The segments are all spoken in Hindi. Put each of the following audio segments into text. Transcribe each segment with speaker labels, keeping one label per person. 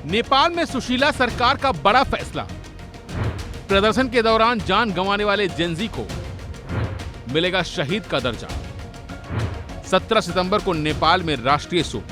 Speaker 1: नेपाल में सुशीला सरकार का बड़ा फैसला। प्रदर्शन के दौरान जान गंवाने वाले जेनजी को मिलेगा शहीद का दर्जा। 17 सितंबर को नेपाल में राष्ट्रीय शोक।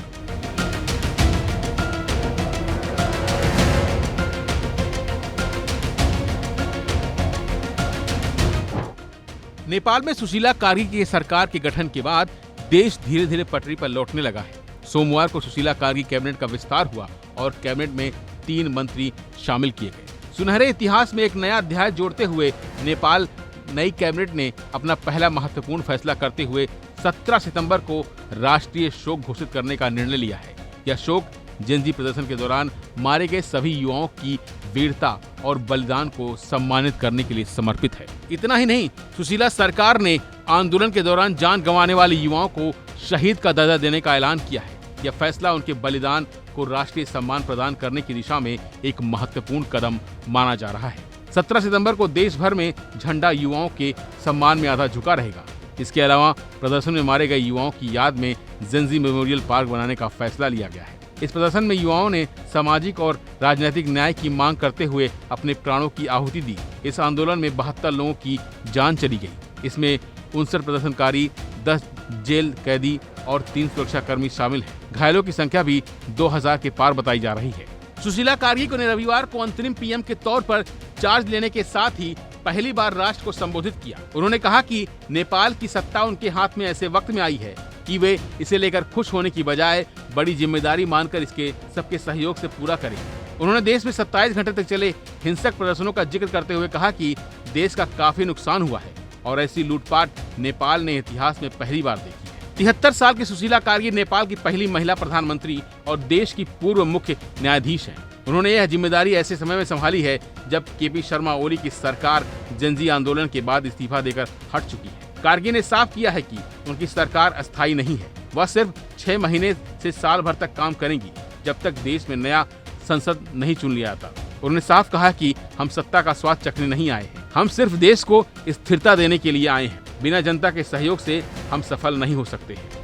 Speaker 1: नेपाल में सुशीला कार्की की सरकार के गठन के बाद देश धीरे धीरे पटरी पर लौटने लगा है। सोमवार को सुशीला कार्की कैबिनेट का विस्तार हुआ और कैबिनेट में 3 मंत्री शामिल किए गए। सुनहरे इतिहास में एक नया अध्याय जोड़ते हुए नेपाल नई कैबिनेट ने अपना पहला महत्वपूर्ण फैसला करते हुए 17 सितंबर को राष्ट्रीय शोक घोषित करने का निर्णय लिया है। यह शोक जेनजी प्रदर्शन के दौरान मारे गए सभी युवाओं की वीरता और बलिदान को सम्मानित करने के लिए समर्पित है। इतना ही नहीं, सुशीला सरकार ने आंदोलन के दौरान जान गंवाने वाले युवाओं को शहीद का दर्जा देने का ऐलान किया है। यह फैसला उनके बलिदान को राष्ट्रीय सम्मान प्रदान करने की दिशा में एक महत्वपूर्ण कदम माना जा रहा है। 17 सितंबर को देश भर में झंडा युवाओं के सम्मान में आधा झुका रहेगा। इसके अलावा प्रदर्शन में मारे गए युवाओं की याद में जेनजी मेमोरियल पार्क बनाने का फैसला लिया गया है। इस प्रदर्शन में युवाओं ने सामाजिक और राजनीतिक न्याय की मांग करते हुए अपने प्राणों की आहुति दी। इस आंदोलन में 72 लोगों की जान चली गई। इसमें 59 प्रदर्शनकारी, 10 जेल कैदी और 3 सुरक्षाकर्मी शामिल हैं। घायलों की संख्या भी 2000 के पार बताई जा रही है। सुशीला कार्की को ने रविवार को अंतरिम पीएम के तौर पर चार्ज लेने के साथ ही पहली बार राष्ट्र को संबोधित किया। उन्होंने कहा कि नेपाल की सत्ता उनके हाथ में ऐसे वक्त में आई है कि वे इसे लेकर खुश होने की बजाय बड़ी जिम्मेदारी मानकर इसके सबके सहयोग से पूरा करें। उन्होंने देश में 27 घंटे तक चले हिंसक प्रदर्शनों का जिक्र करते हुए कहा कि देश का काफी नुकसान हुआ है और ऐसी लूटपाट नेपाल ने इतिहास में पहली बार देखी है। 73 साल की सुशीला कार्की नेपाल की पहली महिला प्रधानमंत्री और देश की पूर्व मुख्य न्यायाधीश हैं। उन्होंने यह जिम्मेदारी ऐसे समय में संभाली है जब केपी शर्मा ओली की सरकार जेनजी आंदोलन के बाद इस्तीफा देकर हट चुकी है। कार्की ने साफ किया है कि उनकी सरकार अस्थायी नहीं है। वह सिर्फ 6 महीने से साल भर तक काम करेंगी, जब तक देश में नया संसद नहीं चुन लिया जाता। उन्होंने साफ कहा कि हम सत्ता का स्वाद चखने नहीं आए हैं, हम सिर्फ देश को स्थिरता देने के लिए आए हैं। बिना जनता के सहयोग से हम सफल नहीं हो सकते हैं।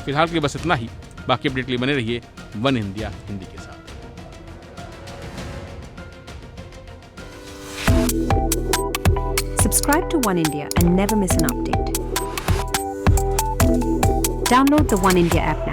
Speaker 1: फिलहाल के लिए बस इतना ही। बाकी अपडेट के लिए बने रहिए वन इंडिया हिंदी के साथ।
Speaker 2: Subscribe to One India and never miss an update. Download the One India app now.